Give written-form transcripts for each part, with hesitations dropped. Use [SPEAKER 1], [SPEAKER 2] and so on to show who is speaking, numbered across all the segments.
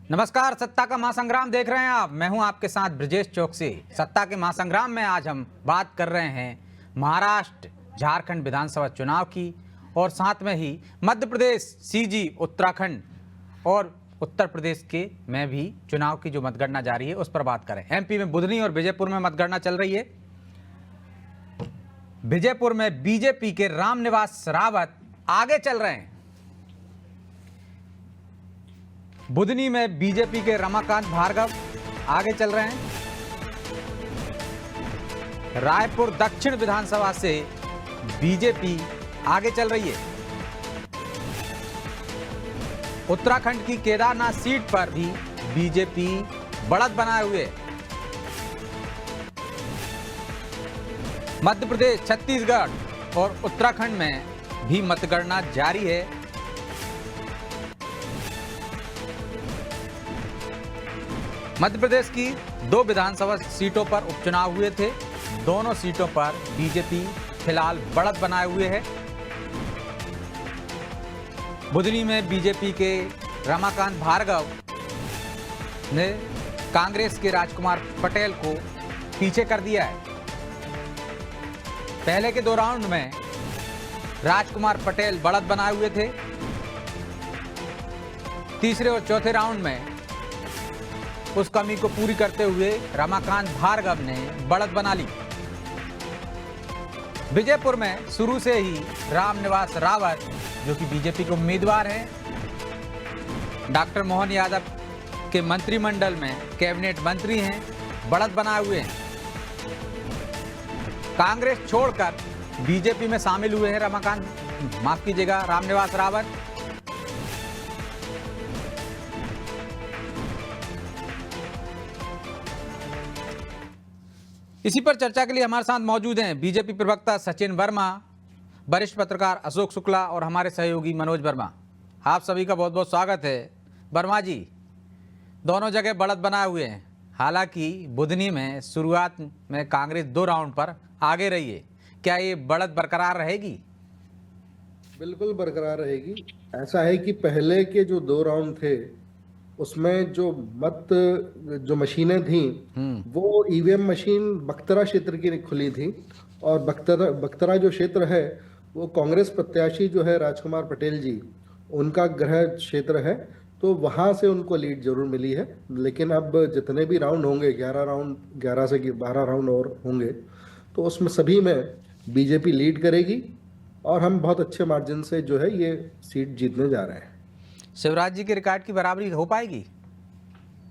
[SPEAKER 1] नमस्कार, सत्ता का महासंग्राम देख रहे हैं आप। मैं हूं आपके साथ ब्रजेश चौकसी। सत्ता के महासंग्राम में आज हम बात कर रहे हैं महाराष्ट्र झारखंड विधानसभा चुनाव की और साथ में ही मध्य प्रदेश, सीजी, उत्तराखंड और उत्तर प्रदेश के में भी चुनाव की जो मतगणना जारी है उस पर बात करें। एमपी में बुधनी और विजयपुर में मतगणना चल रही है। विजयपुर में बीजेपी के रामनिवास रावत आगे चल रहे हैं। बुधनी में बीजेपी के रमाकांत भार्गव आगे चल रहे हैं। रायपुर दक्षिण विधानसभा से बीजेपी आगे चल रही है। उत्तराखंड की केदारनाथ सीट पर भी बीजेपी बढ़त बनाए हुए है। मध्य प्रदेश, छत्तीसगढ़ और उत्तराखंड में भी मतगणना जारी है। मध्य प्रदेश की 2 विधानसभा सीटों पर उपचुनाव हुए थे। दोनों सीटों पर बीजेपी फिलहाल बढ़त बनाए हुए है। बुधनी में बीजेपी के रमाकांत भार्गव ने कांग्रेस के राजकुमार पटेल को पीछे कर दिया है। पहले के 2 राउंड में राजकुमार पटेल बढ़त बनाए हुए थे। तीसरे और चौथे राउंड में उस कमी को पूरी करते हुए रमाकांत भार्गव ने बढ़त बना ली। विजयपुर में शुरू से ही रामनिवास रावत, जो कि बीजेपी के उम्मीदवार हैं, डॉक्टर मोहन यादव के मंत्रिमंडल में कैबिनेट मंत्री हैं, बढ़त बनाए हुए हैं। कांग्रेस छोड़कर बीजेपी में शामिल हुए हैं रामनिवास रावत। इसी पर चर्चा के लिए हमारे साथ मौजूद हैं बीजेपी प्रवक्ता सचिन वर्मा, वरिष्ठ पत्रकार अशोक शुक्ला और हमारे सहयोगी मनोज वर्मा। आप सभी का बहुत बहुत स्वागत है। वर्मा जी, दोनों जगह बढ़त बनाए हुए हैं। हालांकि बुधनी में शुरुआत में कांग्रेस 2 राउंड पर आगे रही है। क्या ये बढ़त बरकरार रहेगी?
[SPEAKER 2] बिल्कुल बरकरार रहेगी। ऐसा है कि पहले के जो 2 राउंड थे उसमें जो मशीनें थी वो ईवीएम मशीन बख्तरा क्षेत्र की खुली थी और बख्तरा जो क्षेत्र है वो कांग्रेस प्रत्याशी जो है राजकुमार पटेल जी, उनका गृह क्षेत्र है, तो वहां से उनको लीड जरूर मिली है। लेकिन अब जितने भी राउंड होंगे, 11 से 12 राउंड और होंगे, तो उसमें सभी में बीजेपी लीड करेगी और हम बहुत अच्छे मार्जिन से जो है ये सीट जीतने जा रहे हैं।
[SPEAKER 1] शिवराज जी के रिकॉर्ड की बराबरी हो पाएगी?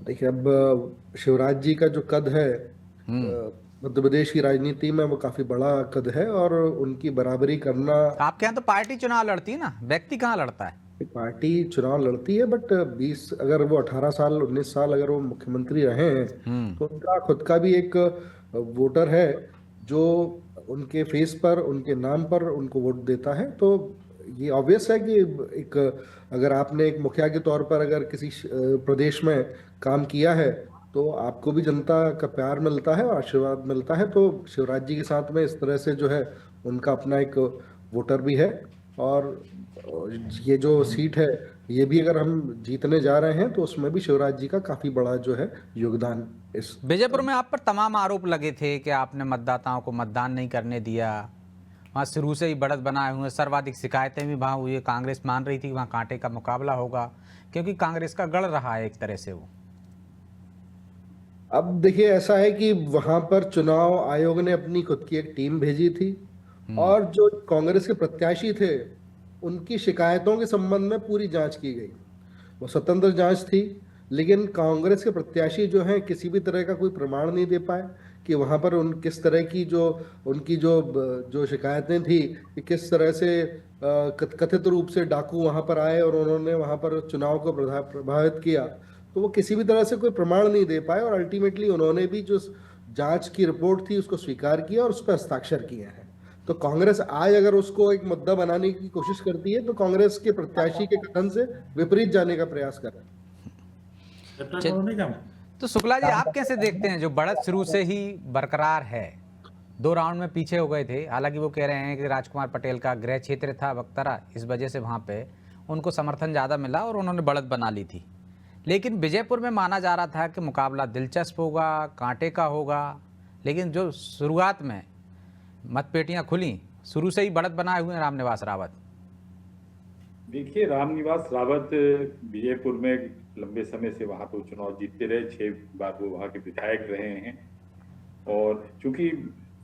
[SPEAKER 2] देखिए, अब शिवराज जी का जो कद है मध्य प्रदेश की राजनीति में वो काफी बड़ा कद है और उनकी बराबरी करना।
[SPEAKER 1] आपके यहाँ तो पार्टी चुनाव लड़ती है ना, व्यक्ति कहाँ लड़ता है?
[SPEAKER 2] पार्टी चुनाव लड़ती है, बट 20 अगर वो 18 साल 19 साल अगर वो मुख्यमंत्री रहे हैं तो उनका खुद का भी एक वोटर है जो उनके फेस पर, उनके नाम पर उनको वोट देता है। तो ये ऑब्वियस है कि अगर आपने एक मुखिया के तौर पर अगर किसी प्रदेश में काम किया है तो आपको भी जनता का प्यार मिलता है और आशीर्वाद मिलता है। तो शिवराज जी के साथ में इस तरह से जो है उनका अपना एक वोटर भी है और ये जो सीट है ये भी अगर हम जीतने जा रहे हैं तो उसमें भी शिवराज जी का काफी बड़ा जो है योगदान। इस
[SPEAKER 1] विजयपुर में आप पर तमाम आरोप लगे थे कि आपने मतदाताओं को मतदान नहीं करने दिया। वहाँ शुरू से ही बढ़त बनाए हुए, सर्वाधिक शिकायतें भी वहाँ हुई है। कांग्रेस मान रही थी कि वहाँ कांटे का मुकाबला होगा क्योंकि कांग्रेस का गढ़ रहा है एक तरह से वो।
[SPEAKER 2] अब देखिए, ऐसा है कि वहां पर चुनाव आयोग ने अपनी खुद की एक टीम भेजी थी और जो कांग्रेस के प्रत्याशी थे उनकी शिकायतों के संबंध में पूरी जांच की गई। वो स्वतंत्र जांच थी, लेकिन कांग्रेस के प्रत्याशी जो हैं किसी भी तरह का कोई प्रमाण नहीं दे पाए कि वहां पर किस तरह की उनकी जो शिकायतें थी कि किस तरह से कथित रूप से डाकू वहां पर आए और उन्होंने वहां पर चुनाव को प्रभावित किया। तो वो किसी भी तरह से कोई प्रमाण नहीं दे पाए और अल्टीमेटली उन्होंने भी जो जांच की रिपोर्ट थी उसको स्वीकार किया और उस पर हस्ताक्षर किए हैं। तो कांग्रेस आज अगर उसको एक मुद्दा बनाने की कोशिश करती है तो कांग्रेस के प्रत्याशी के कथन से विपरीत जाने का प्रयास कर रहे हैं।
[SPEAKER 1] तो शुक्ला जी, आप कैसे देखते हैं जो बढ़त शुरू से ही बरकरार है? 2 राउंड में पीछे हो गए थे। हालांकि वो कह रहे हैं कि राजकुमार पटेल का गृह क्षेत्र था बख्तरा, इस वजह से वहाँ पे उनको समर्थन ज़्यादा मिला और उन्होंने बढ़त बना ली थी। लेकिन विजयपुर में माना जा रहा था कि मुकाबला दिलचस्प होगा, कांटे का होगा, लेकिन जो शुरुआत में मतपेटियां खुली, शुरू से ही बढ़त बनाए हुए हैं रामनिवास रावत।
[SPEAKER 3] देखिए, रामनिवास रावत विजयपुर में लंबे समय से वहां पर चुनाव जीतते रहे, 6 बार वो वहां के विधायक रहे हैं। और चूंकि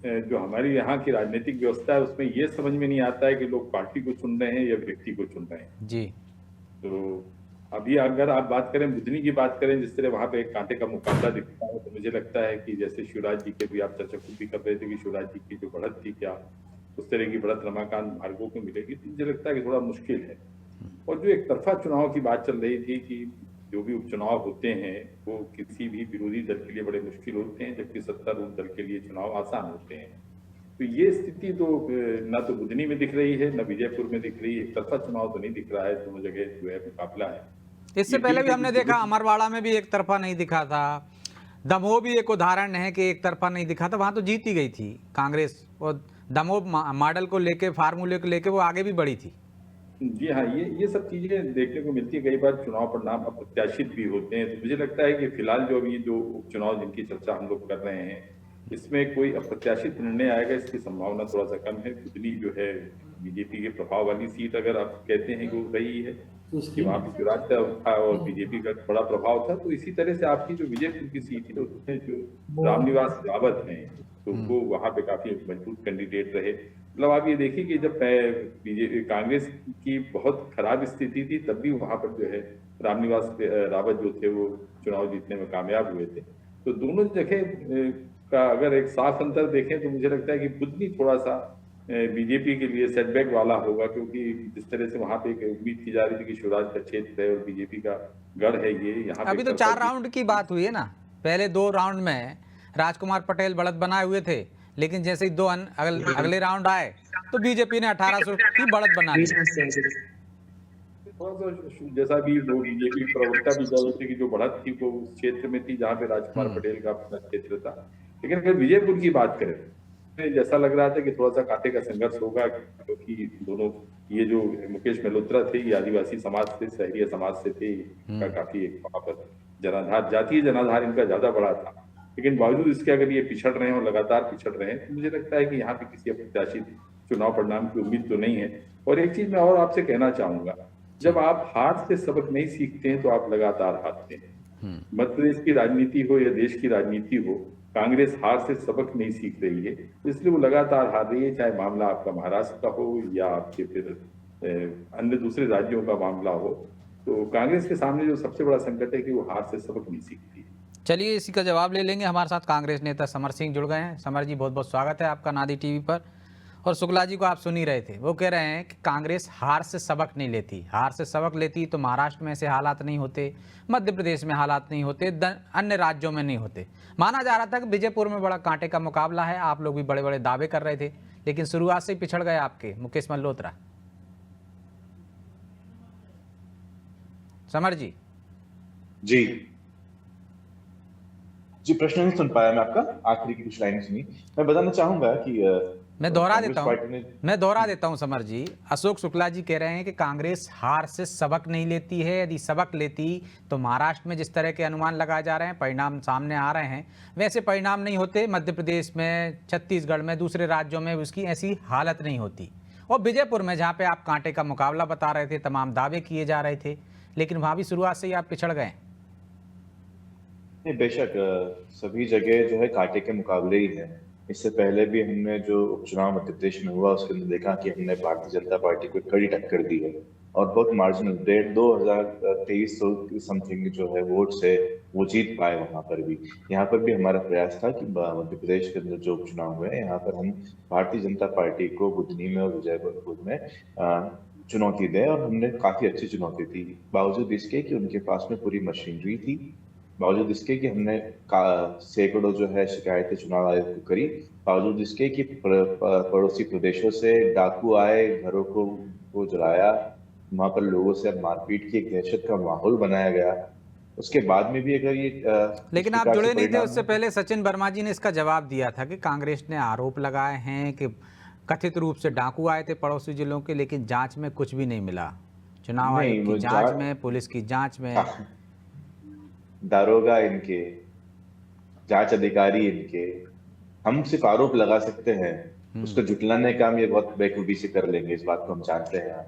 [SPEAKER 3] जो हमारी यहाँ की राजनीतिक व्यवस्था है उसमें ये समझ में नहीं आता है कि लोग पार्टी को चुन रहे हैं या व्यक्ति को चुन रहे हैं।
[SPEAKER 1] जी।
[SPEAKER 3] तो अभी अगर आप बात करें, बुधनी की बात करें, जिस तरह वहां पे एक कांटे का मुकाबला दिखता है, तो मुझे लगता है कि जैसे शिवराज जी के भी आप चर्चा खुद भी कर रहे थे कि शिवराज जी की जो बढ़त थी, क्या उस तरह की बढ़त रमाकांत भार्गव को मिलेगी, तो मुझे लगता है कि थोड़ा मुश्किल है। और जो एक तरफा चुनाव की बात चल रही थी कि जो भी उपचुनाव होते हैं वो किसी भी विरोधी दल के लिए बड़े मुश्किल होते हैं, जबकि सत्तारूढ़ दल के लिए चुनाव आसान होते हैं। तो ये स्थिति तो ना तो बुधनी में दिख रही है, न विजयपुर में दिख रही है। एक तरफा चुनाव तो नहीं दिख रहा है, दोनों जगह जो है मुकाबला है।
[SPEAKER 1] इससे पहले भी हमने देखा अमरवाड़ा में भी एक तरफा नहीं दिखा था, दमोह भी एक उदाहरण है कि एक तरफा नहीं दिखा था, वहां तो जीत ही गई थी कांग्रेस, और दमोह मॉडल को लेके, फार्मूले को लेके वो आगे भी बढ़ी थी।
[SPEAKER 3] जी हाँ, ये सब चीजें देखने को मिलती है। कई बार चुनाव परिणाम अप्रत्याशित भी होते हैं। तो मुझे लगता है कि फिलहाल जो अभी जो उपचुनाव जिनकी चर्चा हम लोग कर रहे हैं, इसमें कोई अप्रत्याशित निर्णय आएगा इसकी संभावना थोड़ा सा कम है। बुधनी जो है बीजेपी के प्रभाव वाली सीट, अगर आप कहते हैं कि वो रही है कि वहाँ पे शिवराज का था और बीजेपी का बड़ा प्रभाव था, तो इसी तरह से आपकी जो विजयपुर की सीट है उसमें जो रामनिवास रावत हैं, तो वो वहाँ पे काफी मजबूत कैंडिडेट रहे। मतलब आप ये देखिए कि जब कांग्रेस की बहुत खराब स्थिति थी, तब भी वहां पर जो है रामनिवास रावत जो थे वो चुनाव जीतने में कामयाब हुए थे। तो दोनों जगह का अगर एक साफ अंतर देखें तो मुझे लगता है कि बुधनी थोड़ा सा बीजेपी के लिए सेटबैक वाला होगा, क्योंकि जिस तरह से वहां पे एक उम्मीद की जा रही थी कि शिवराज का क्षेत्र है और बीजेपी का गढ़ है ये, यहाँ
[SPEAKER 1] अभी तो 4 राउंड की बात हुई है ना। पहले 2 राउंड में राजकुमार पटेल बढ़त बनाए हुए थे, लेकिन जैसे ही अगले राउंड आए तो बीजेपी ने 1800 की बढ़त बना ली।
[SPEAKER 3] जैसा भी लोग बीजेपी प्रवक्ता भी कह रहे थे कि जो बढ़त थी वो उस क्षेत्र में थी जहाँ पे राजकुमार पटेल का अपना क्षेत्र था। लेकिन अगर विजयपुर की बात करें, जैसा लग रहा था कि थोड़ा सा कांटे का संघर्ष होगा, क्योंकि दोनों ये जो मुकेश मल्होत्रा थे ये आदिवासी समाज से, सहरिया समाज से थे, इनका काफी एक वहां पर जनाधार, जातीय जनाधार इनका ज्यादा बड़ा था। लेकिन बावजूद इसके अगर ये पिछड़ रहे हैं और लगातार पिछड़ रहे हैं, तो मुझे लगता है कि यहाँ पे किसी अप्रत्याशित चुनाव परिणाम की उम्मीद तो नहीं है। और एक चीज मैं और आपसे कहना चाहूंगा, जब आप हार से सबक नहीं सीखते हैं तो आप लगातार हारते हैं। मध्य प्रदेश की राजनीति हो या देश की राजनीति हो, कांग्रेस हार से सबक नहीं सीख रही है, इसलिए वो लगातार हार रही है। चाहे मामला आपका महाराष्ट्र का हो या आपके फिर अन्य दूसरे राज्यों का मामला हो, तो कांग्रेस के सामने जो सबसे बड़ा संकट है कि वो हार से सबक नहीं सीखती है।
[SPEAKER 1] चलिए इसी का जवाब ले लेंगे। हमारे साथ कांग्रेस नेता समर सिंह जुड़ गए हैं। समर जी, बहुत बहुत स्वागत है आपका नादी टीवी पर। और शुक्ला जी को आप सुन ही रहे थे, वो कह रहे हैं कि कांग्रेस हार से सबक नहीं लेती। हार से सबक लेती तो महाराष्ट्र में ऐसे हालात नहीं होते, मध्य प्रदेश में हालात नहीं होते, अन्य राज्यों में नहीं होते। माना जा रहा था कि विजयपुर में बड़ा कांटे का मुकाबला है, आप लोग भी बड़े बड़े दावे कर रहे थे, लेकिन शुरुआत से ही पिछड़ गए आपके मुकेश मल्होत्रा। समर जी।
[SPEAKER 4] जी, प्रश्न नहीं सुन पाया मैं आपका, आखिरी की कुछ लाइनें सुनी। मैं बताना चाहूंगा कि
[SPEAKER 1] मैं दोहरा देता हूं समर जी। अशोक शुक्ला जी कह रहे हैं कि कांग्रेस हार से सबक नहीं लेती है। यदि सबक लेती तो महाराष्ट्र में जिस तरह के अनुमान लगाए जा रहे हैं, परिणाम सामने आ रहे हैं, वैसे परिणाम नहीं होते। मध्य प्रदेश में, छत्तीसगढ़ में, दूसरे राज्यों में उसकी ऐसी हालत नहीं होती। और विजयपुर में जहाँ पे आप कांटे का मुकाबला बता रहे थे, तमाम दावे किए जा रहे थे, लेकिन वहाँ भी शुरुआत से ही आप पिछड़ गए।
[SPEAKER 4] नहीं, बेशक सभी जगह जो है कांटे के मुकाबले ही है। इससे पहले भी हमने जो उपचुनाव मध्य प्रदेश में हुआ उसके अंदर देखा कि हमने भारतीय जनता पार्टी को कड़ी टक्कर दी है और बहुत मार्जिनल 2023 समथिंग जो है वोट से वो जीत पाए। वहां पर भी, यहाँ पर भी हमारा प्रयास था कि मध्य प्रदेश के अंदर जो उपचुनाव हुए यहाँ पर हम भारतीय जनता पार्टी को बुधनी में और विजयपुर में चुनौती दें, और हमने काफी अच्छी चुनौती दी। बावजूद इसके कि उनके पास में पूरी मशीनरी थी, बावजूद इसके कि हमने सैकड़ों जो है शिकायतें चुनाव आयोग को करी, बावजूद इसके कि पड़ोसी प्रदेशों से डाकू आए, घरों को जलाया, वहां पर लोगों से मारपीट की एक दहशत का माहौल बनाया गया, उसके बाद में भी अगर ये
[SPEAKER 1] लेकिन आप जुड़े नहीं थे उससे पहले। सचिन वर्मा जी ने इसका जवाब दिया था कि कांग्रेस ने आरोप लगाए हैं कि कथित रूप से डाकू आए थे पड़ोसी जिलों के, लेकिन जांच में कुछ भी नहीं मिला। चुनाव आयोग की जांच में, पुलिस की जांच में
[SPEAKER 4] दारोगा इनके, जांच अधिकारी इनके, हम सिर्फ आरोप लगा सकते हैं, उसको जुटलाने का काम ये बहुत बेखूबी से कर लेंगे, इस बात को हम जानते हैं।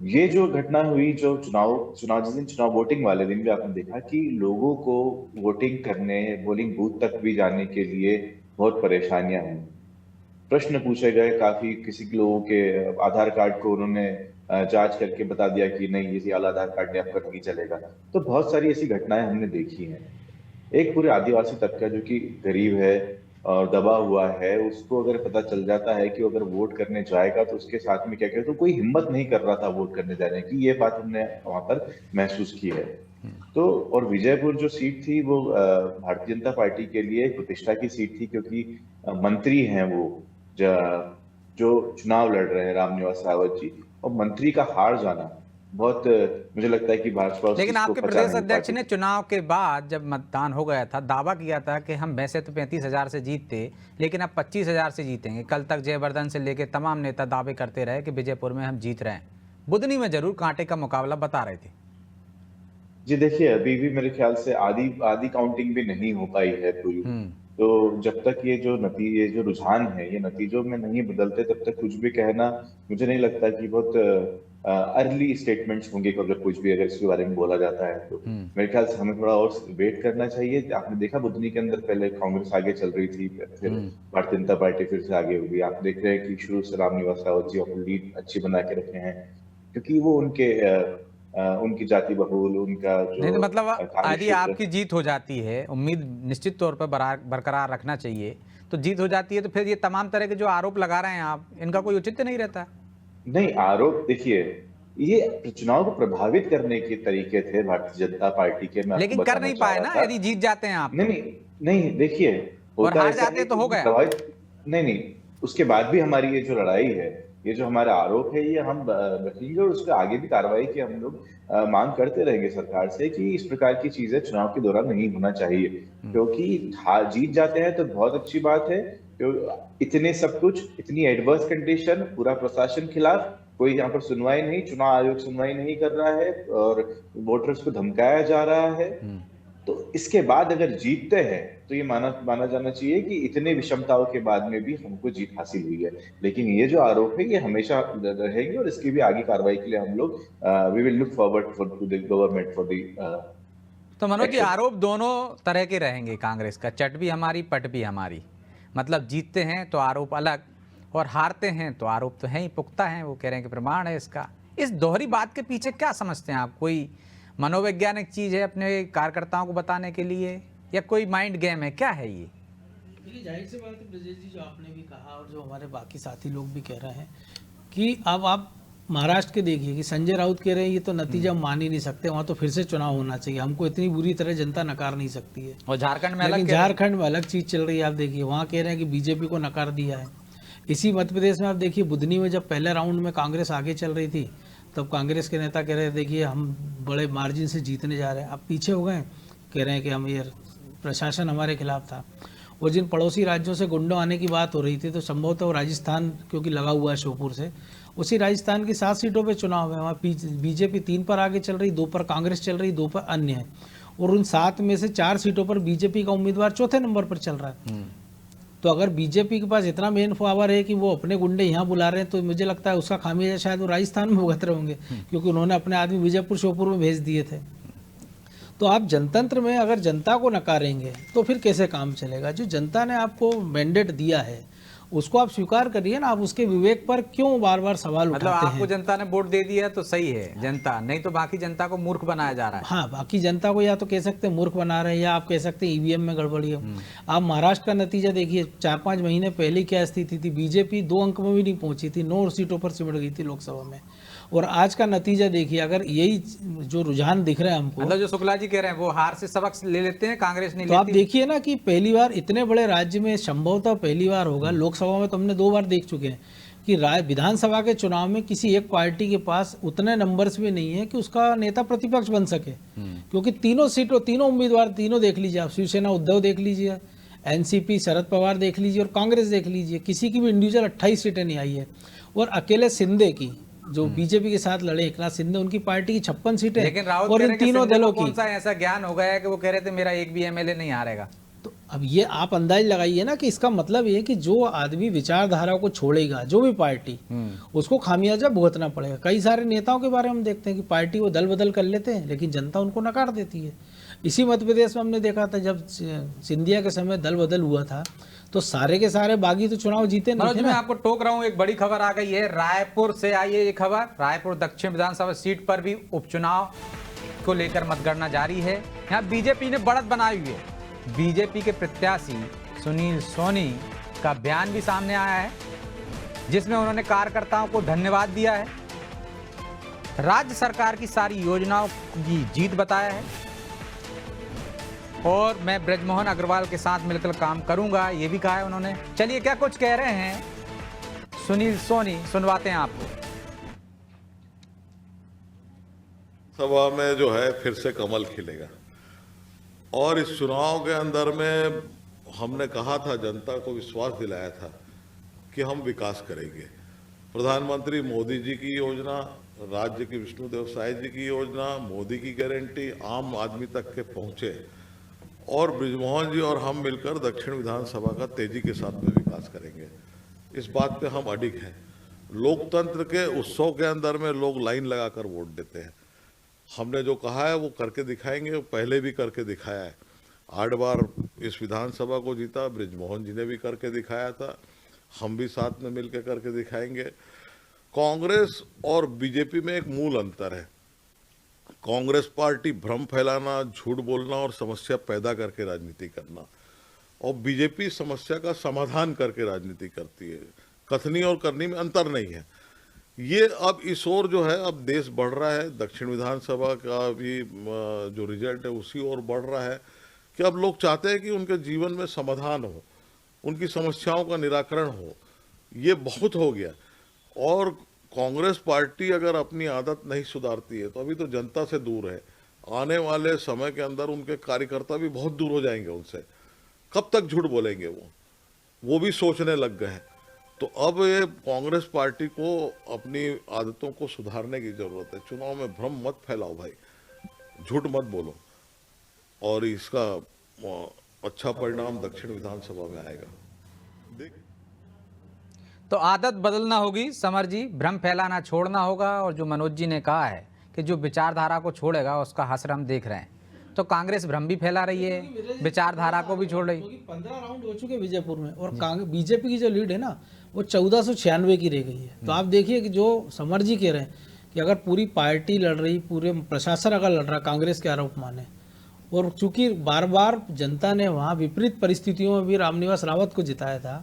[SPEAKER 4] ये जो घटना हुई, जो जिस दिन चुनाव वोटिंग वाले दिन भी आपने देखा कि लोगों को वोटिंग करने, पोलिंग बूथ तक भी जाने के लिए बहुत परेशानियां हुई। प्रश्न पूछे गए काफी, किसी लोगों के आधार कार्ड को उन्होंने जांच करके बता दिया कि नहीं, ये वाला आधार कार्ड नहीं, आपका नहीं चलेगा। तो बहुत सारी ऐसी घटनाएं हमने देखी हैं। एक पूरे आदिवासी तबका जो कि गरीब है और दबा हुआ है, उसको अगर पता चल जाता है कि अगर वोट करने जाएगा तो उसके साथ में क्या क्या, तो कोई हिम्मत नहीं कर रहा था वोट करने जाने की। ये बात हमने वहां पर महसूस की है। तो और विजयपुर जो सीट थी वो भारतीय जनता पार्टी के लिए प्रतिष्ठा की सीट थी, क्योंकि मंत्री हैं वो जो चुनाव लड़ रहे हैं, रामनिवास रावत जी, और मंत्री का हार जाना बहुत, मुझे लगता है कि भाजपा,
[SPEAKER 1] लेकिन आपके प्रदेश अध्यक्ष ने चुनाव के बाद जब मतदान हो गया था दावा किया था कि हम वैसे तो 35,000 से जीतते, लेकिन अब 25,000 से जीतेंगे। कल तक जयवर्धन से लेकर तमाम नेता दावे करते रहे कि विजयपुर में हम जीत रहे हैं। बुधनी में जरूर कांटे का मुकाबला बता रहे थे।
[SPEAKER 4] जी देखिए, अभी भी मेरे ख्याल से आधी काउंटिंग भी नहीं हो पाई है पूरी। तो जब तक ये जो रुझान है, ये नतीजों में नहीं बदलते, तब तक कुछ भी कहना मुझे नहीं लगता कि बहुत अर्ली स्टेटमेंट्स होंगे। अगर कुछ भी अगर इसके बारे में बोला जाता है तो मेरे ख्याल से हमें थोड़ा और वेट करना चाहिए। आपने देखा बुधनी के अंदर पहले कांग्रेस आगे चल रही थी, फिर भारतीय जनता पार्टी फिर से आगे होगी। आप देख रहे हैं कि शुरू से रामनिवास रावत जी अपनी लीड अच्छी बना के रखे हैं, क्योंकि वो उनकी जाति बहुल, उनका जो
[SPEAKER 1] नहीं, तो मतलब यदि आपकी जीत हो जाती है, उम्मीद निश्चित तौर पर बरकरार रखना चाहिए, तो जीत हो जाती है तो फिर ये तमाम तरह के जो आरोप लगा रहे हैं आप, इनका कोई औचित्य नहीं रहता।
[SPEAKER 4] नहीं, आरोप देखिए, ये चुनाव को प्रभावित करने के तरीके थे भारतीय जनता पार्टी के। मैं
[SPEAKER 1] लेकिन कर नहीं पाए ना, यदि जीत जाते हैं आप।
[SPEAKER 4] नहीं देखिए,
[SPEAKER 1] और हार जाते तो हो गया।
[SPEAKER 4] नहीं, उसके बाद भी हमारी ये जो लड़ाई है, ये जो हमारा आरोप है, ये हम रखेंगे और उसके आगे भी कार्रवाई की हम लोग मांग करते रहेंगे सरकार से कि इस प्रकार की चीजें चुनाव के दौरान नहीं होना चाहिए। क्योंकि जीत जाते हैं तो बहुत अच्छी बात है, इतने सब कुछ, इतनी एडवर्स कंडीशन, पूरा प्रशासन खिलाफ, कोई यहाँ पर सुनवाई नहीं, चुनाव आयोग सुनवाई नहीं कर रहा है और वोटर्स को धमकाया जा रहा है। तो इसके बाद अगर जीतते हैं तो ये माना जाना चाहिए कि इतने विषमताओं के बाद में भी हमको जीत हासिल हुई है। लेकिन ये जो आरोप है, ये हमेशा रहेंगे और इसकी भी आगे कार्रवाई के लिए हम लोग we will look forward to the government for the.
[SPEAKER 1] तो मनोज जी, आरोप दोनों तरह के रहेंगे कांग्रेस का, चट भी हमारी पट भी हमारी। मतलब जीतते हैं तो आरोप अलग, और हारते हैं तो आरोप तो है ही, पुख्ता है, वो कह रहे हैं कि प्रमाण है इसका। इस दोहरी बात के पीछे क्या समझते हैं आप? कोई मनोवैज्ञानिक चीज है अपने कार्यकर्ताओं को बताने के लिए, या कोई माइंड गेम है, क्या है ये?
[SPEAKER 5] देखिए, जाहिर सी बात है ब्रजेश जी, जो आपने भी कहा और जो हमारे बाकी साथी लोग भी कह रहे हैं कि अब आप महाराष्ट्र के देखिए कि संजय राउत कह रहे हैं ये तो नतीजा मान ही नहीं सकते, वहाँ तो फिर से चुनाव होना चाहिए, हमको इतनी बुरी तरह जनता नकार नहीं सकती है।
[SPEAKER 1] और झारखंड में
[SPEAKER 5] अलग चीज चल रही है। आप देखिए, वहाँ कह रहे हैं कि बीजेपी को नकार दिया है। इसी मध्य प्रदेश में आप देखिए, बुधनी में जब पहले राउंड में कांग्रेस आगे चल रही थी, तब कांग्रेस के नेता कह रहे थे देखिए हम बड़े मार्जिन से जीतने जा रहे हैं, अब पीछे हो गए, कह रहे हैं कि हम ये प्रशासन हमारे खिलाफ था। और जिन पड़ोसी राज्यों से गुंडों आने की बात हो रही थी, तो संभवतः वो राजस्थान, क्योंकि लगा हुआ है श्योपुर से, उसी राजस्थान की 7 सीटों पे चुनाव है। वहाँ बीजेपी 3 पर आगे चल रही, 2 पर कांग्रेस चल रही, 2 पर अन्य है। और उन 7 में से 4 सीटों पर बीजेपी का उम्मीदवार चौथे नंबर पर चल रहा है। तो अगर बीजेपी के पास इतना मेन पावर है कि वो अपने गुंडे यहाँ बुला रहे हैं, तो मुझे लगता है उसका खामियाजा शायद वो राजस्थान में भुगत रहे होंगे, क्योंकि उन्होंने अपने आदमी विजयपुर श्योपुर में भेज दिए थे। तो आप जनतंत्र में अगर जनता को नकारेंगे तो फिर कैसे काम चलेगा? जो जनता ने आपको मैंडेट दिया है उसको आप स्वीकार करिए ना, आप उसके विवेक पर क्यों बार बार सवाल उठाते हैं?
[SPEAKER 1] आपको जनता ने वोट दे दिया तो सही है जनता, नहीं तो बाकी जनता को मूर्ख बनाया जा रहा है।
[SPEAKER 5] हाँ, बाकी जनता को या तो कह सकते हैं मूर्ख बना रहे हैं, या आप कह सकते हैं ईवीएम में गड़बड़ी है। आप महाराष्ट्र का नतीजा देखिए, 4-5 महीने पहले क्या स्थिति थी, बीजेपी 2 अंक में भी नहीं पहुंची थी, 9 सीटों पर सिमट गई थी लोकसभा में। और आज का नतीजा देखिए, अगर यही जो रुझान दिख रहा है हमको,
[SPEAKER 1] मतलब जो शुक्ला जी कह रहे हैं वो हार से सबक ले लेते हैं, कांग्रेस नहीं
[SPEAKER 5] तो आप देखिए ना कि पहली बार इतने बड़े राज्य में, संभवतः पहली बार होगा, लोकसभा में तो हमने 2 बार देख चुके हैं कि विधानसभा के चुनाव में किसी एक पार्टी के पास उतने नंबर्स भी नहीं है कि उसका नेता प्रतिपक्ष बन सके। क्योंकि तीनों उम्मीदवार, तीनों देख लीजिए आप, शिवसेना उद्धव देख लीजिए, एनसीपी शरद पवार देख लीजिए, और कांग्रेस देख लीजिए, किसी की भी इंडिविजुअल 28 सीटें नहीं आई है। और अकेले शिंदे की जो बीजेपी के साथ लड़े एकनाथ शिंदे, उनकी पार्टी की 56 सीटें
[SPEAKER 1] लेकिन राउत
[SPEAKER 5] और
[SPEAKER 1] कह
[SPEAKER 5] इन
[SPEAKER 1] रहे कि
[SPEAKER 5] तीनों
[SPEAKER 1] शिंदे को
[SPEAKER 5] दलों
[SPEAKER 1] कौन
[SPEAKER 5] की।
[SPEAKER 1] सा ऐसा ज्ञान हो गया है कि वो कह रहे थे मेरा एक भी एमएलए नहीं हारेगा।
[SPEAKER 5] तो अब ये आप अंदाज लगाइए ना कि इसका मतलब ये है कि जो आदमी विचारधारा को छोड़ेगा, जो भी पार्टी, उसको खामियाजा भुगतना पड़ेगा। कई सारे नेताओं के बारे में हम देखते हैं कि पार्टी वो दल बदल कर लेते हैं, लेकिन जनता उनको नकार देती है। इसी मध्य प्रदेश में हमने देखा था जब सिंधिया के समय दल बदल हुआ था, तो सारे के सारे बागी तो चुनाव जीते नहीं
[SPEAKER 1] मनोज
[SPEAKER 5] थे
[SPEAKER 1] मैं
[SPEAKER 5] ना।
[SPEAKER 1] आपको टोक रहा हूं, एक बड़ी खबर आ गई है रायपुर से आई है ये खबर। रायपुर दक्षिण विधानसभा सीट पर भी उपचुनाव को लेकर मतगणना जारी है। यहाँ बीजेपी ने बढ़त बनाई हुई है। बीजेपी के प्रत्याशी सुनील सोनी का बयान भी सामने आया है, जिसमें उन्होंने कार्यकर्ताओं को धन्यवाद दिया है, राज्य सरकार की सारी योजनाओं की जीत बताया है और मैं ब्रजमोहन अग्रवाल के साथ मिलकर काम करूंगा, ये भी कहा है उन्होंने। चलिए क्या कुछ कह रहे हैं सुनील सोनी, सुनवाते हैं आपको।
[SPEAKER 6] सभा में जो है फिर से कमल खिलेगा और इस चुनाव के अंदर में हमने कहा था, जनता को विश्वास दिलाया था कि हम विकास करेंगे। प्रधानमंत्री मोदी जी की योजना, राज्य की विष्णुदेव साय जी की योजना, मोदी की गारंटी आम आदमी तक के पहुंचे और ब्रिजमोहन जी और हम मिलकर दक्षिण विधानसभा का तेजी के साथ में विकास करेंगे। इस बात पे हम अडिग हैं। लोकतंत्र के उत्सव के अंदर में लोग लाइन लगाकर वोट देते हैं। हमने जो कहा है वो करके दिखाएंगे, वो पहले भी करके दिखाया है। 8 बार इस विधानसभा को जीता, ब्रिजमोहन जी ने भी करके दिखाया था, हम भी साथ में मिलकर करके दिखाएंगे। कांग्रेस और बीजेपी में एक मूल अंतर है। कांग्रेस पार्टी भ्रम फैलाना, झूठ बोलना और समस्या पैदा करके राजनीति करना, और बीजेपी समस्या का समाधान करके राजनीति करती है। कथनी और करनी में अंतर नहीं है। ये अब इस ओर जो है, अब देश बढ़ रहा है, दक्षिण विधानसभा का भी जो रिजल्ट है उसी ओर बढ़ रहा है कि अब लोग चाहते हैं कि उनके जीवन में समाधान हो, उनकी समस्याओं का निराकरण हो। ये बहुत हो गया और कांग्रेस पार्टी अगर अपनी आदत नहीं सुधारती है तो अभी तो जनता से दूर है। आने वाले समय के अंदर उनके कार्यकर्ता भी बहुत दूर हो जाएंगे उनसे। कब तक झूठ बोलेंगे वो भी सोचने लग गए हैं। तो अब ये कांग्रेस पार्टी को अपनी आदतों को सुधारने की जरूरत है। चुनाव में भ्रम मत फैलाओ भाई, झूठ मत बोलो और इसका अच्छा परिणाम दक्षिण विधानसभा में आएगा।
[SPEAKER 1] तो आदत बदलना होगी समर जी, भ्रम फैलाना छोड़ना होगा। और जो मनोज जी ने कहा है कि जो विचारधारा को छोड़ेगा उसका हश्र हम देख रहे हैं। तो कांग्रेस भ्रम भी फैला रही है, विचारधारा को भी छोड़ रही।
[SPEAKER 5] 15 राउंड हो चुके विजयपुर में और बीजेपी की जो लीड है ना वो 1496 की रह गई है। तो आप देखिए कि जो समर जी कह रहे हैं कि अगर पूरी पार्टी लड़ रही, पूरे प्रशासन अगर लड़ रहा, कांग्रेस के आरोप माने, और चूंकि बार बार जनता ने वहाँ विपरीत परिस्थितियों में भी रामनिवास रावत को जिताया था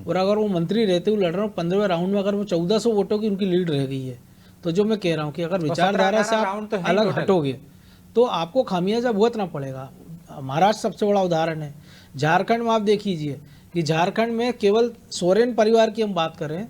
[SPEAKER 5] और अगर वो मंत्री रहते हुए लड़ रहे हो 15वें राउंड में अगर वो 1400 वोटों की उनकी लीड रह गई है, तो जो मैं कह रहा हूँ कि अगर विचारधारा से आप अलग हटोगे तो आपको खामियाजा भुगतना पड़ेगा। महाराष्ट्र सबसे बड़ा उदाहरण है। झारखंड में आप देख लीजिए कि झारखंड में केवल सोरेन परिवार की हम बात करें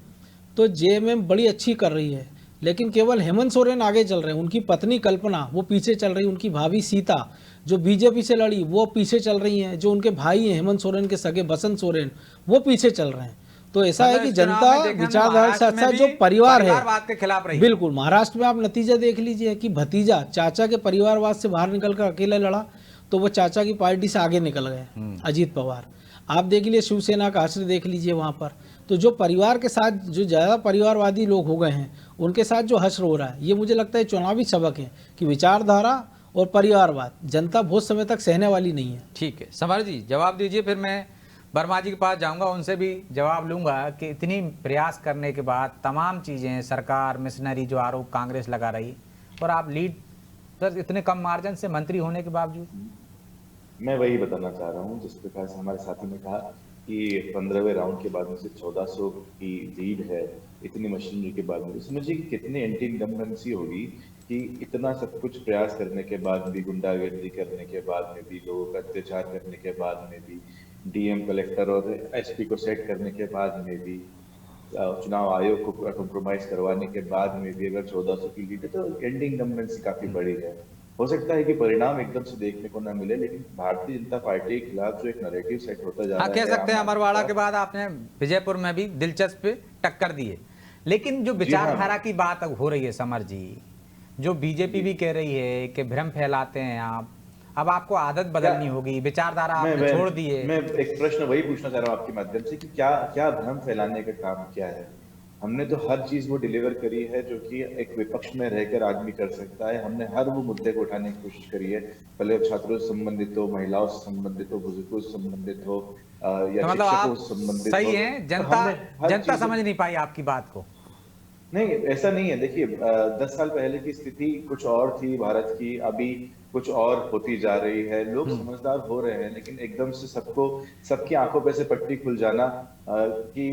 [SPEAKER 5] तो जेएमएम बड़ी अच्छी कर रही है, लेकिन केवल हेमंत सोरेन आगे चल रहे हैं। उनकी पत्नी कल्पना वो पीछे चल रही, उनकी भाभी सीता जो बीजेपी से लड़ी वो पीछे चल रही हैं, जो उनके भाई हैं हेमंत सोरेन के सगे बसंत सोरेन वो पीछे चल रहे हैं। तो ऐसा है कि जनता विचारधारा से अच्छा जो परिवार है
[SPEAKER 1] खिलाफ रही।
[SPEAKER 5] बिल्कुल। महाराष्ट्र में आप नतीजा देख लीजिए कि भतीजा चाचा के परिवारवाद से बाहर निकलकर अकेला लड़ा तो वो चाचा की पार्टी से आगे निकल गए अजीत पवार। आप देख लीजिए शिवसेना का आश्रय देख लीजिए वहाँ पर। तो जो परिवार के साथ जो ज़्यादा परिवारवादी लोग हो गए हैं उनके साथ जो हश्र हो रहा है, ये मुझे लगता है चुनावी सबक है कि विचारधारा और परिवारवाद जनता बहुत समय तक सहने वाली नहीं है।
[SPEAKER 1] ठीक है समर जी, जवाब दीजिए, फिर मैं वर्मा जी के पास जाऊंगा, उनसे भी जवाब लूंगा कि इतनी प्रयास करने के बाद तमाम चीज़ें, सरकार मिशनरी जो आरोप कांग्रेस लगा रही और आप लीड सर इतने कम मार्जिन से मंत्री होने के बावजूद।
[SPEAKER 4] मैं वही बताना चाह रहा हूँ जिस प्रकार से हमारे साथी ने कहा कि 15वें राउंड के बाद में से 1400 की लीड है, इतनी मशीनरी के बाद में समझिए कि कितनी एंटी इनकम्बेंसी होगी कि इतना सब कुछ प्रयास करने के बाद भी, गुंडागर्दी करने के बाद में भी, लोगों का अत्याचार करने के बाद में भी, डीएम कलेक्टर और एसपी को सेट करने के बाद में भी, चुनाव आयोग को कॉम्प्रोमाइज करवाने के बाद में भी अगर 1400 की लीड है तो एंटी इनकम्बेंसी काफी बड़ी है। हो सकता है कि परिणाम एकदम से देखने को ना मिले, लेकिन भारतीय जनता पार्टी के खिलाफ जो एक नैरेटिव सेट होता जा रहा है।
[SPEAKER 1] कह सकते हैं अमरवाड़ा के बाद आपने विजयपुर में भी दिलचस्प टक्कर दी है, लेकिन जो
[SPEAKER 4] हाँ।
[SPEAKER 1] विचारधारा की बात अब हो रही है समर जी, जो बीजेपी भी कह रही है कि भ्रम फैलाते हैं आप, अब आपको आदत बदलनी होगी, विचारधारा आपने छोड़ दी है।
[SPEAKER 4] मैं एक प्रश्न वही पूछना चाह रहा हूँ आपके माध्यम से कि क्या क्या भ्रम फैलाने का काम क्या है? हमने तो हर चीज वो डिलीवर करी है जो कि एक विपक्ष में रहकर आदमी कर सकता है। हमने हर वो मुद्दे को उठाने की कोशिश करी है, भले छात्रों से संबंधित हो, महिलाओं से संबंधित हो, बुजुर्गों से संबंधित हो या
[SPEAKER 1] तो मतलब
[SPEAKER 4] शिक्षकों
[SPEAKER 1] आप
[SPEAKER 4] से संबंधित हो।
[SPEAKER 1] सही हैं,
[SPEAKER 4] तो
[SPEAKER 1] जनता
[SPEAKER 4] हमने हर
[SPEAKER 1] जनता
[SPEAKER 4] चीज़-
[SPEAKER 1] समझ नहीं पाई आपकी बात को।
[SPEAKER 4] नहीं, ऐसा नहीं है। देखिए 10 साल पहले की स्थिति कुछ और थी भारत की, अभी कुछ और होती जा रही है। लोग समझदार हो रहे हैं, लेकिन एकदम से सबकी आंखों पे से पट्टी खुल जाना कि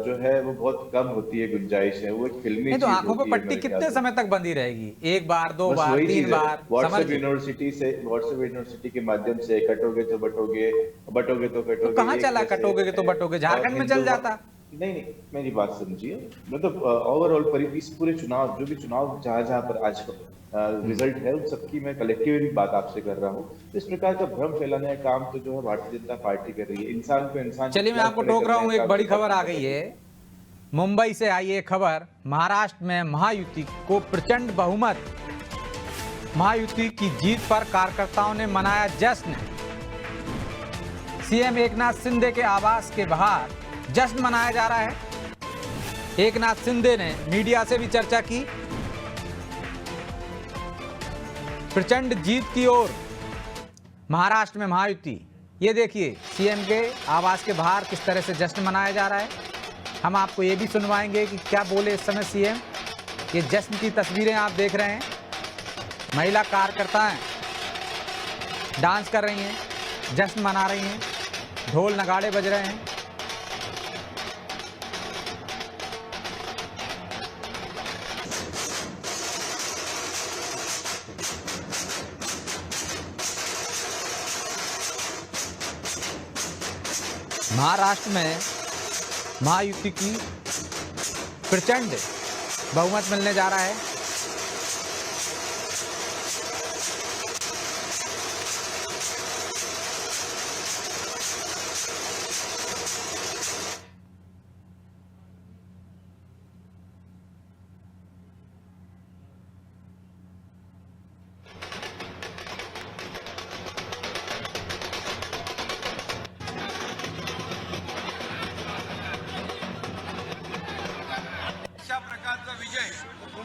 [SPEAKER 4] जो है वो बहुत कम होती है, गुंजाइश है। वो एक फिल्मी
[SPEAKER 1] नहीं तो
[SPEAKER 4] चीज
[SPEAKER 1] आंखों पर
[SPEAKER 4] होती है
[SPEAKER 1] पट्टी
[SPEAKER 4] मेरे ख्याल
[SPEAKER 1] कितने
[SPEAKER 4] से।
[SPEAKER 1] समय तक बंधी रहेगी? एक बार, दो
[SPEAKER 4] बस
[SPEAKER 1] बार,
[SPEAKER 4] वही
[SPEAKER 1] 3
[SPEAKER 4] चीज है।
[SPEAKER 1] बार?
[SPEAKER 4] व्हाट्सएप यूनिवर्सिटी के माध्यम से कटोगे तो बटोगे, बटोगे तो कटोगे।
[SPEAKER 1] तो कहाँ
[SPEAKER 4] एक
[SPEAKER 1] चला
[SPEAKER 4] जैसे
[SPEAKER 1] कटोगे तो बटोगे?
[SPEAKER 4] और
[SPEAKER 1] झारखंड में चल जाता।
[SPEAKER 4] नहीं, मेरी बात समझिए। मतलब ओवरऑल इस पूरे चुनाव, जो भी चुनाव जहां पर आज रिजल्ट है, उन सबकी मैं कलेक्टिवली बात आपसे कर रहा हूँ। तो इस प्रकार का भ्रम फैलाने का काम तो जो है भारतीय जनता पार्टी कर रही है। इंसान को इंसान के
[SPEAKER 1] चलिए मैं
[SPEAKER 4] खिलाफ
[SPEAKER 1] आपको
[SPEAKER 4] खड़े
[SPEAKER 1] टोक रहा
[SPEAKER 4] करने
[SPEAKER 1] हूँ,
[SPEAKER 4] का
[SPEAKER 1] एक
[SPEAKER 4] काम
[SPEAKER 1] बड़ी
[SPEAKER 4] तो
[SPEAKER 1] खबर आ
[SPEAKER 4] भाजपा
[SPEAKER 1] गई
[SPEAKER 4] कर रही
[SPEAKER 1] है। मुंबई से आई ये खबर, महाराष्ट्र में महायुति को प्रचंड बहुमत, महायुति की जीत पर कार्यकर्ताओं ने मनाया जश्न। सीएम एकनाथ शिंदे के आवास के बाहर जश्न मनाया जा रहा है। एकनाथ शिंदे ने मीडिया से भी चर्चा की। प्रचंड जीत की ओर महाराष्ट्र में महायुति। ये देखिए सीएम के आवास के बाहर किस तरह से जश्न मनाया जा रहा है। हम आपको ये भी सुनवाएंगे कि क्या बोले इस समय सीएम। ये जश्न की तस्वीरें आप देख रहे हैं, महिला कार्यकर्ताएं डांस कर रही हैं, जश्न मना रही हैं, ढोल नगाड़े बज रहे हैं। महाराष्ट्र में महायुति की प्रचंड बहुमत मिलने जा रहा है।
[SPEAKER 7] अशा प्रकारचा विजय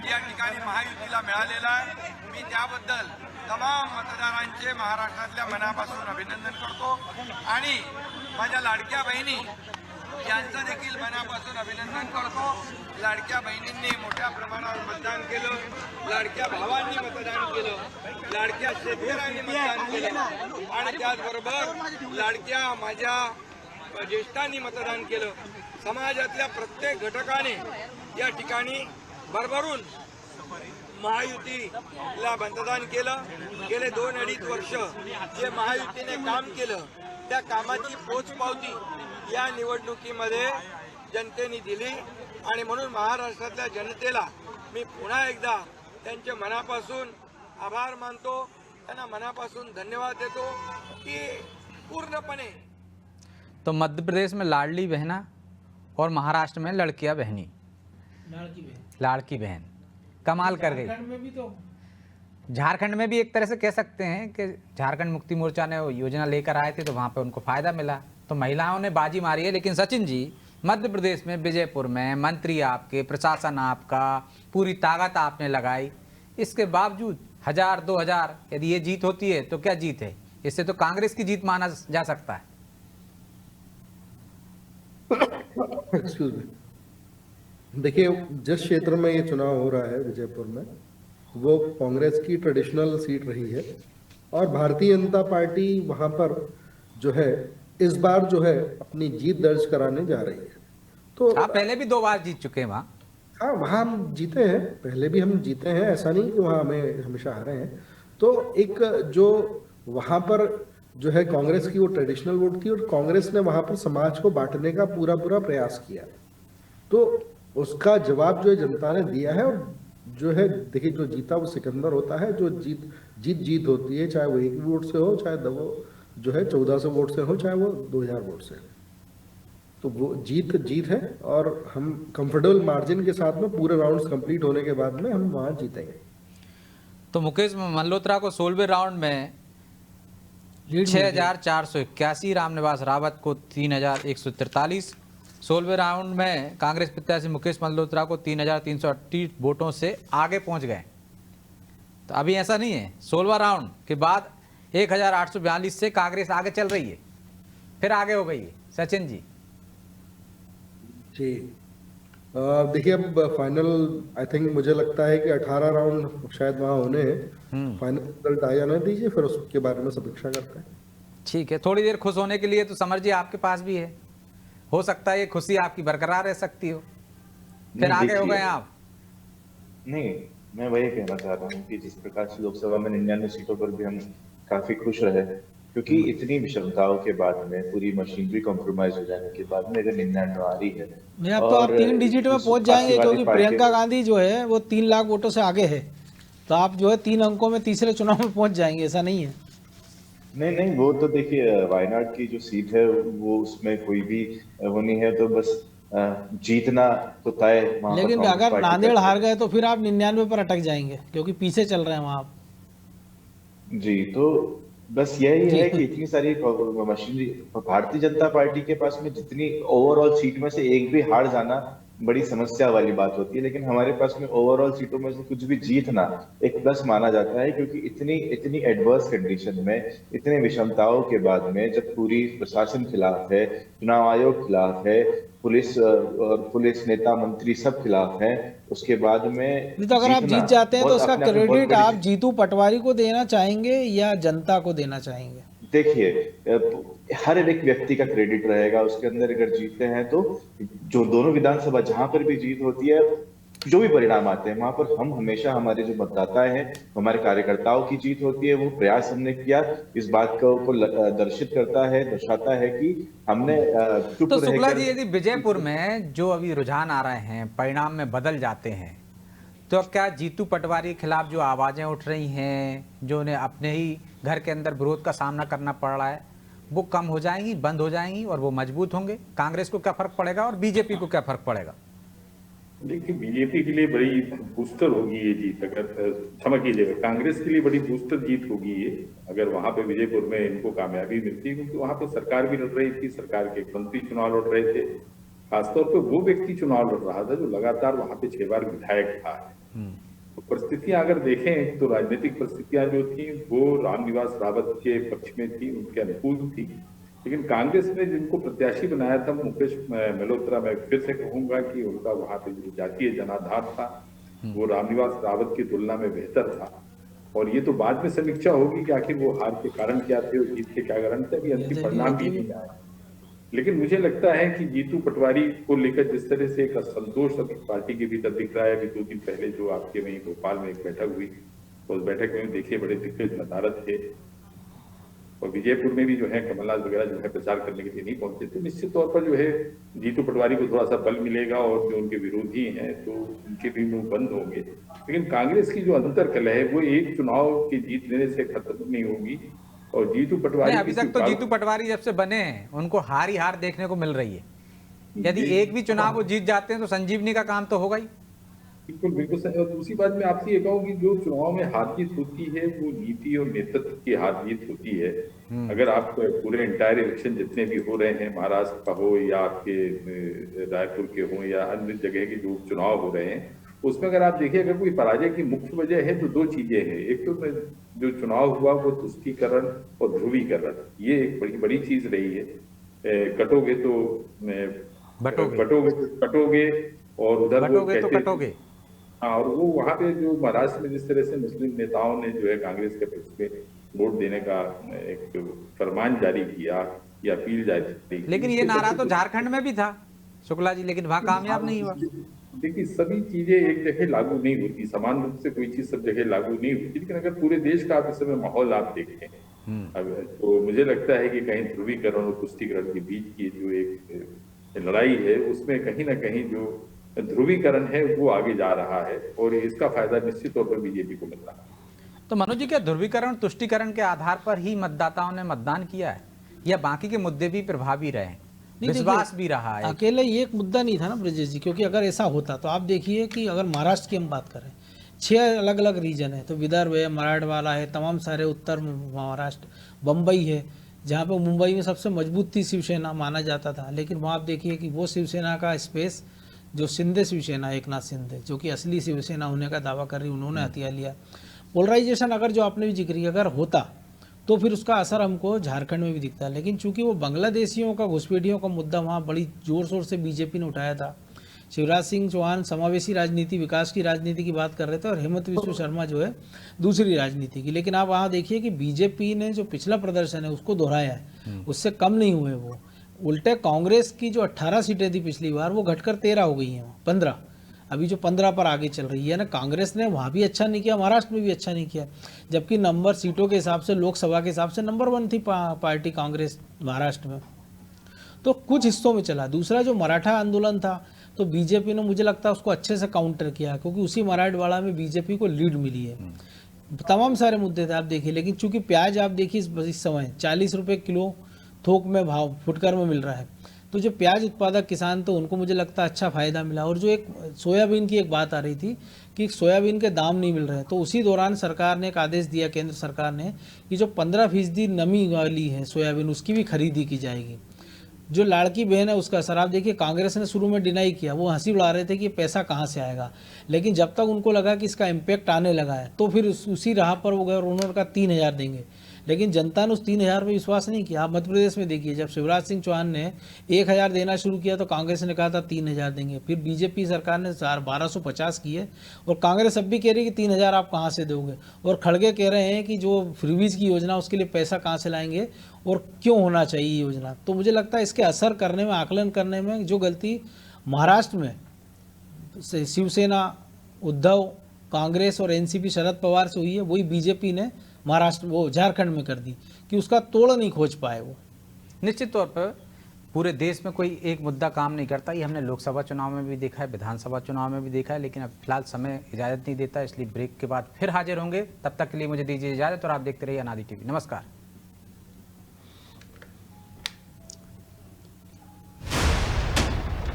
[SPEAKER 7] या ठिकाणी महायुतीला मिळालेला आहे. मी त्याबद्दल तमाम मतदारांचे महाराष्ट्रातल्या मनापासून अभिनंदन करतो आणि माझ्या लाडक्या बहिणी यांचं देखील मनापासून अभिनंदन करतो. लाडक्या बहिणींनी मोठ्या प्रमाणावर मतदान केलं, लाडक्या भावांनी मतदान केलं, लाडक्या शेतकऱ्यांनी मतदान केलं आणि त्याचबरोबर लाडक्या माझ्या ज्येष्ठांनी मतदान केलं. समाजातल्या प्रत्येक घटकाने या ठिकाणी भरभरून महायुतीला मतदान केलं. गेले 2-2.5 वर्ष जे महायुतीने काम केलं त्या कामाची पोचपावती या निवडणुकीमध्ये जनतेने दिली आणि म्हणून महाराष्ट्रातल्या जनतेला मी पुन्हा एकदा त्यांचे मनापासून आभार मानतो, त्यांना मनापासून धन्यवाद देतो की पूर्णपणे।
[SPEAKER 1] तो मध्य प्रदेश में लाडली बहना और महाराष्ट्र में लड़कियां बहनी, लाड़की बहन कमाल कर गई।
[SPEAKER 5] झारखंड में भी तो
[SPEAKER 1] झारखंड में भी एक तरह से कह सकते हैं कि झारखंड मुक्ति मोर्चा ने वो योजना लेकर आए थे तो वहाँ पे उनको फायदा मिला, तो महिलाओं ने बाजी मारी है। लेकिन सचिन जी, मध्य प्रदेश में विजयपुर में मंत्री आपके, प्रशासन आपका, पूरी ताकत आपने लगाई, इसके बावजूद 1000-2000 यदि ये जीत होती है तो क्या जीत है? इससे तो कांग्रेस की जीत माना जा सकता है।
[SPEAKER 2] एक्सक्यूज मी, देखिए जिस क्षेत्र में ये चुनाव हो रहा है विजयपुर में, वो कांग्रेस की ट्रेडिशनल सीट रही है और भारतीय जनता पार्टी वहां पर जो है इस बार जो है अपनी जीत दर्ज कराने जा रही है। तो
[SPEAKER 1] आप पहले भी 2 बार जीत चुके हैं वहाँ।
[SPEAKER 2] हाँ, वहाँ हम जीते हैं, पहले भी हम जीते हैं, ऐसा नहीं कि वहाँ हमें हमेशा हारे हैं। तो एक जो वहाँ पर जो है कांग्रेस की वो ट्रेडिशनल वोट थी और कांग्रेस ने वहाँ पर समाज को बांटने का पूरा प्रयास किया, तो उसका जवाब जो है जनता ने दिया है। और जो है देखिए, जो जीता वो सिकंदर होता है। जो जीत होती है, चाहे वो 1 वोट से हो, चाहे वो जो है 1400 वोट से हो, चाहे वो 2000 वोट से हो। तो वो जीत जीत है, और हम कंफर्टेबल मार्जिन के साथ में पूरे राउंड्स कंप्लीट होने के बाद में हम वहां जीतेंगे।
[SPEAKER 1] तो मुकेश मल्होत्रा को 16वें राउंड में 6,481, रामनिवास रावत को 3,143। 16वें राउंड में कांग्रेस प्रत्याशी मुकेश मल्होत्रा को 3,338 वोटों से आगे पहुंच गए। तो अभी ऐसा नहीं है, 16वां राउंड के बाद 1,842 से कांग्रेस आगे चल रही है, फिर आगे हो गई है। सचिन जी
[SPEAKER 2] जी देखिए, अब फाइनल आई थिंक मुझे लगता है कि 18 राउंड शायद वहां होने हैं। फाइनल रिजल्ट आ जाने दीजिए, फिर उसके बारे में समीक्षा करते हैं।
[SPEAKER 1] ठीक है, थोड़ी देर खुश होने के लिए तो समर जी आपके पास भी है, हो सकता है ये खुशी आपकी बरकरार रह सकती हो, फिर आगे हो गए आप।
[SPEAKER 4] नहीं, मैं वही कहना चाह रहा हूँ कि जिस प्रकार से लोकसभा में 99 सीटों पर भी हम काफी खुश रहे, क्योंकि इतनी विषमताओं के बाद में, पूरी मशीनरी कॉम्प्रोमाइज हो जाने के बाद में अगर 99 आ रही है,
[SPEAKER 5] मैं अब तो आप 3 डिजिट में पहुंच जाएंगे, क्योंकि प्रियंका गांधी जो है वो 3 लाख वोटों से आगे है, तो आप जो है 3 अंकों में तीसरे चुनाव में पहुंच जाएंगे, ऐसा नहीं है।
[SPEAKER 4] नहीं, वो तो देखिए वायनाड की जो सीट है वो, उसमें कोई भी वो नहीं है, तो बस जीतना तो तय वहां पर।
[SPEAKER 5] लेकिन अगर नांदेड़ हार गए तो फिर आप 99 पर अटक जाएंगे, क्योंकि पीछे चल रहे हैं वहां आप।
[SPEAKER 4] जी, तो बस यही है कि इतनी सारी मशीनरी, भारतीय जनता पार्टी के पास में जितनी ओवरऑल सीट में से एक भी हार जाना बड़ी समस्या वाली बात होती है, लेकिन हमारे पास में ओवरऑल सीटों में से कुछ भी जीतना एक प्लस माना जाता है, क्योंकि इतनी एडवर्स कंडीशन में, इतने विषमताओं के बाद में, जब पूरी प्रशासन खिलाफ है, चुनाव आयोग खिलाफ है, पुलिस और पुलिस नेता मंत्री सब खिलाफ हैं, उसके बाद में
[SPEAKER 5] नहीं तो अगर आप जीत जाते हैं तो उसका क्रेडिट आप जीतू पटवारी को देना चाहेंगे या जनता को देना चाहेंगे?
[SPEAKER 4] देखिए, हर एक व्यक्ति का क्रेडिट रहेगा उसके अंदर। अगर जीतते हैं तो जो दोनों विधानसभा जहां पर भी जीत होती है, जो भी परिणाम आते हैं वहां पर हम हमेशा, हमारे जो मतदाता हैं, हमारे कार्यकर्ताओं की जीत होती है। वो प्रयास हमने किया, इस बात को दर्शित करता है, दर्शाता है कि हमने चुप
[SPEAKER 1] तो शुक्ला जी, यदि विजयपुर में जो अभी रुझान आ रहे हैं परिणाम में बदल जाते हैं, तो क्या जीतू पटवारी के खिलाफ जो आवाजें उठ रही हैं, जो उन्हें अपने ही घर के अंदर विरोध का सामना करना पड़ रहा है, वो कम हो जाएंगी, बंद हो जाएंगी और वो मजबूत होंगे? कांग्रेस को क्या फर्क पड़ेगा और बीजेपी को क्या फर्क पड़ेगा?
[SPEAKER 3] देखिए, बीजेपी के लिए बड़ी बूस्टर होगी ये जीत, अगर क्षमा कीजिएगा, कांग्रेस के लिए बड़ी बूस्टर जीत होगी ये, अगर वहां पे विजयपुर में इनको कामयाबी मिलती है, क्योंकि वहां पे सरकार भी लड़ रही थी, सरकार के मंत्री चुनाव लड़ रहे थे, खासतौर पे वो व्यक्ति चुनाव लड़ रहा था जो लगातार वहां पे 6 बार विधायक था। तो परिस्थितियां अगर देखें तो राजनीतिक परिस्थितियां जो थी वो रामनिवास रावत के पक्ष में थी, उनके अनुकूल थी, लेकिन कांग्रेस ने जिनको प्रत्याशी बनाया था मुकेश मल्होत्रा, मैं फिर से कहूंगा कि उनका वहां पे जो जातीय जनाधार था वो रामनिवास रावत की तुलना में बेहतर था। और ये तो बाद में समीक्षा होगी कि आखिर वो हार के कारण क्या थे और जीत के क्या कारण थे, अभी अंतिम परिणाम भी नहीं आया। लेकिन मुझे लगता है कि जीतू पटवारी को लेकर जिस तरह से एक असंतोष अभी पार्टी के भीतर दिख रहा है, अभी 2 दिन पहले जो आपके वहीं भोपाल में एक बैठक हुई, उस बैठक में देखिए बड़े दिग्गज नदारत थे, और विजयपुर में भी जो है कमलनाथ वगैरह जो है प्रचार करने के लिए नहीं पहुंचे, तो निश्चित तौर पर जो है जीतू पटवारी को थोड़ा सा बल मिलेगा और जो उनके विरोधी हैं तो उनके भी मुंह बंद होंगे। लेकिन कांग्रेस की जो अंतर्कलह है वो एक चुनाव की जीत लेने से खत्म नहीं होगी। और जीतू पटवारी,
[SPEAKER 1] अभी तक तो जीतू पटवारी जब से बने हैं उनको हार ही हार देखने को मिल रही है। यदि एक भी चुनाव वो जीत जाते हैं तो संजीवनी का काम तो होगा ही।
[SPEAKER 3] बिल्कुल बिल्कुल सही। और दूसरी बात मैं आपसे ये कहूँ कि जो चुनाव में हार जीत होती है वो नीति और नेतृत्व की हार जीत होती है। अगर आप पूरे इंटायर इलेक्शन जितने भी हो रहे हैं, महाराष्ट्र का हो या आपके रायपुर के हो या अन्य जगह के जो चुनाव हो रहे हैं, उसमें अगर आप देखिए, अगर कोई पराजय की मुख्य वजह है तो 2 चीजें हैं। एक तो जो चुनाव हुआ वो तुष्टीकरण और ध्रुवीकरण, ये एक बड़ी चीज रही है। कटोगे तो कटोगे और उधर
[SPEAKER 1] बटोगे तो कटोगे।
[SPEAKER 3] हाँ, और वो वहां पे जो महाराष्ट्र में जिस तरह से मुस्लिम नेताओं ने जो है कांग्रेस के पक्ष में वोट देने का एक फरमान जारी किया या अपील जारी की,
[SPEAKER 1] लेकिन ये नारा तो झारखंड में भी था शुक्ला जी, लेकिन वहां कामयाब नहीं हुआ।
[SPEAKER 3] देखिए, सभी चीजें एक जगह लागू नहीं होती, समान रूप से कोई चीज सब जगह लागू नहीं होती। लेकिन अगर पूरे देश का आप इस समय माहौल आप देखें तो मुझे लगता है कि कहीं ध्रुवीकरण और पुष्टिकरण के बीच की जो एक लड़ाई है उसमें कहीं ना कहीं जो ध्रुवीकरण है वो आगे जा रहा है और इसका फायदा निश्चित तौर पर बीजेपी को मिल रहा है।
[SPEAKER 1] तो मनोज जी, क्या ध्रुवीकरण तुष्टीकरण के आधार पर ही मतदाताओं ने मतदान किया है या बाकी के मुद्दे भी प्रभावी रहे?
[SPEAKER 5] नहीं, देखिए,
[SPEAKER 1] विश्वास भी रहा है।
[SPEAKER 5] अकेले ये एक मुद्दा नहीं था ना ब्रजेश जी, क्योंकि अगर ऐसा होता तो आप देखिए कि अगर महाराष्ट्र की हम बात करें, 6 अलग अलग रीजन है, तो विदर्भ है, मराठवाड़ा है, तमाम सारे उत्तर महाराष्ट्र, बम्बई है, जहाँ पे मुंबई में सबसे मजबूत थी शिवसेना माना जाता था, लेकिन वहाँ आप देखिए कि वो शिवसेना का स्पेस जो शिंदे शिवसेना, एक नाथ शिंदे जो कि असली शिवसेना होने का दावा कर रही, उन्होंने हथिया लिया। पोलराइजेशन अगर जो आपने भी जिक्र किया अगर होता तो फिर उसका असर हमको झारखंड में भी दिखता है, लेकिन चूंकि वो बांग्लादेशियों का, घुसपैठियों का मुद्दा वहाँ बड़ी जोर शोर से बीजेपी ने उठाया था। शिवराज सिंह चौहान समावेशी राजनीति, विकास की राजनीति की बात कर रहे थे, और हेमंत बिस्व शर्मा जो है दूसरी राजनीति की। लेकिन आप वहाँ देखिए कि बीजेपी ने जो पिछला प्रदर्शन है उसको दोहराया है, उससे कम नहीं हुए वो। उल्टे कांग्रेस की जो 18 सीटें थी पिछली बार, वो घटकर 13 हो गई हैं, 15 अभी जो 15 पर आगे चल रही है ना। कांग्रेस ने वहाँ भी अच्छा नहीं किया, महाराष्ट्र में भी अच्छा नहीं किया, जबकि नंबर सीटों के हिसाब से, लोकसभा के हिसाब से नंबर 1 थी पार्टी कांग्रेस महाराष्ट्र में। तो कुछ हिस्सों में चला। दूसरा जो मराठा आंदोलन था, तो बीजेपी ने मुझे लगता है उसको अच्छे से काउंटर किया, क्योंकि उसी मराठवाड़ा में बीजेपी को लीड मिली है। तमाम सारे मुद्दे थे आप देखिए, लेकिन चूंकि प्याज आप देखिए इस समय 40 रुपये किलो थोक में भाव फुटकर में मिल रहा है, तो जो प्याज उत्पादक किसान, तो उनको मुझे लगता है अच्छा फायदा मिला। और जो एक सोयाबीन की एक बात आ रही थी कि सोयाबीन के दाम नहीं मिल रहे, तो उसी दौरान सरकार ने एक आदेश दिया, केंद्र सरकार ने, कि जो 15% नमी वाली है सोयाबीन, उसकी भी खरीदी की जाएगी। जो लाड़की बहन है उसका असर आप देखिए, कांग्रेस ने शुरू में डिनाई किया, वो हंसी उड़ा रहे थे कि पैसा कहाँ से आएगा, लेकिन जब तक उनको लगा कि इसका इम्पैक्ट आने लगा है, तो फिर उसी राह पर वो गए और उन्होंने कहा 3000 देंगे। लेकिन जनता ने उस 3000 पर विश्वास नहीं किया। आप मध्य प्रदेश में देखिए, जब शिवराज सिंह चौहान ने 1000 देना शुरू किया तो कांग्रेस ने कहा था 3000 देंगे, फिर बीजेपी सरकार ने 1250 किए, और कांग्रेस अब भी कह रही है कि 3000 आप कहाँ से दोगे, और खड़गे कह रहे हैं कि जो फ्रीबीज की योजना उसके लिए पैसा कहाँ से लाएंगे और क्यों होना चाहिए योजना। तो मुझे लगता है इसके असर करने में, आकलन करने में जो गलती महाराष्ट्र में शिवसेना, उद्धव, कांग्रेस और एनसीपी शरद पवार से हुई है, वही बीजेपी ने महाराष्ट्र, वो झारखंड में कर दी, कि उसका तोड़ नहीं खोज पाए वो।
[SPEAKER 1] निश्चित तौर पर पूरे देश में कोई एक मुद्दा काम नहीं करता, ये हमने लोकसभा चुनाव में भी देखा है, विधानसभा चुनाव में भी देखा है, लेकिन अब फिलहाल समय इजाज़त नहीं देता, इसलिए ब्रेक के बाद फिर हाजिर होंगे। तब तक के लिए मुझे दीजिए इजाज़त, और आप देखते रहिए अनादि टीवी। नमस्कार।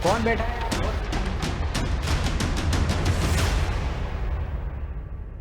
[SPEAKER 1] कौन बैठा है?